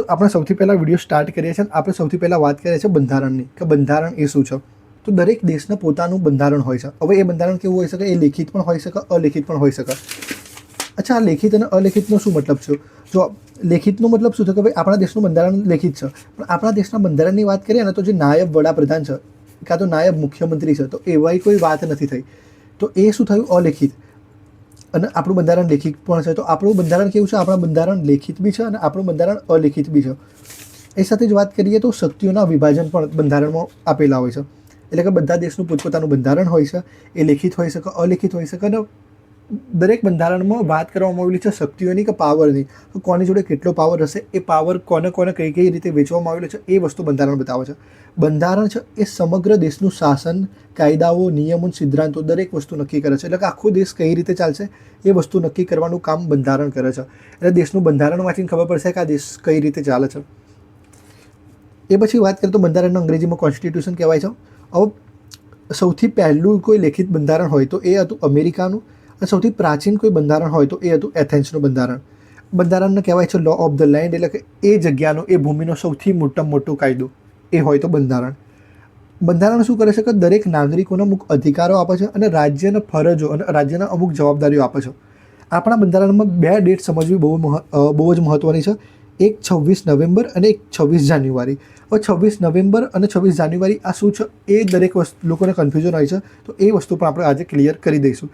આપણે સૌથી પહેલાં વિડીયો સ્ટાર્ટ કરીએ છીએ. આપણે સૌથી પહેલાં વાત કરીએ છીએ બંધારણની, કે બંધારણ એ શું છે. તો દરેક દેશનું પોતાનું બંધારણ હોય છે. હવે એ બંધારણ કેવું હોઈ શકે? એ લેખિત પણ હોઈ શકે, અલેખિત પણ હોઈ શકે. અચ્છા, આ લેખિત અને અલેખિતનો શું મતલબ છે? જો લેખિતનો મતલબ શું છે કે ભાઈ આપણા દેશનું બંધારણ લેખિત છે, પણ આપણા દેશના બંધારણની વાત કરીએ ને તો જે નાયબ વડાપ્રધાન છે કાં તો નાયબ મુખ્યમંત્રી છે, તો એવાય કોઈ વાત નથી થઈ. તો એ શું થયું? અલેખિત. અને આપણું બંધારણ લેખિત પણ છે. તો આપણું બંધારણ કેવું છે? આપણા બંધારણ લેખિત બી છે અને આપણું બંધારણ અલેખિત બી છે. એ સાથે જ વાત કરીએ તો શક્તિઓના વિભાજન પણ બંધારણમાં આપેલા હોય છે. એટલે કે બધા દેશનું પોતપોતાનું બંધારણ હોય છે. એ લેખિત હોઈ શકે, અલેખિત હોઈ શકે. અને દરેક બંધારણમાં વાત કરવામાં આવેલી છે શક્તિઓની કે પાવરની. તો કોની જોડે કેટલો પાવર હશે, એ પાવર કોને કોને કઈ કઈ રીતે વેચવામાં આવેલો છે, એ વસ્તુ બંધારણ બતાવે છે. બંધારણ છે એ સમગ્ર દેશનું શાસન, કાયદાઓ, નિયમો, સિદ્ધાંતો દરેક વસ્તુ નક્કી કરે છે. એટલે કે આખો દેશ કઈ રીતે ચાલશે એ વસ્તુ નક્કી કરવાનું કામ બંધારણ કરે છે. એટલે દેશનું બંધારણ વાંચીને ખબર પડશે કે આ દેશ કઈ રીતે ચાલે છે. એ પછી વાત કરીએ તો બંધારણના અંગ્રેજીમાં કોન્સ્ટિટ્યુશન કહેવાય છે. હવે સૌથી પહેલું કોઈ લેખિત બંધારણ હોય તો એ હતું અમેરિકાનું, અને સૌથી પ્રાચીન કોઈ બંધારણ હોય તો એ હતું એથેન્સનું બંધારણ. બંધારણને કહેવાય છે લો ઓફ ધ લેન્ડ, એટલે કે એ જગ્યાનો, એ ભૂમિનો સૌથી મોટામાં મોટો કાયદો એ હોય તો બંધારણ. બંધારણ શું કરે છે કે દરેક નાગરિકોને અમુક અધિકારો આપે છે અને રાજ્યના ફરજો અને રાજ્યના અમુક જવાબદારીઓ આપે છે. આપણા બંધારણમાં બે ડેટ સમજવી બહુ જ મહત્ત્વની છે. એક 26 નવેમ્બર અને એક 26 જાન્યુઆરી. હવે 26 નવેમ્બર અને 26 જાન્યુઆરી આ શું છે એ દરેક લોકોને કન્ફ્યુઝન હોય છે. તો એ વસ્તુ પણ આપણે આજે ક્લિયર કરી દઈશું.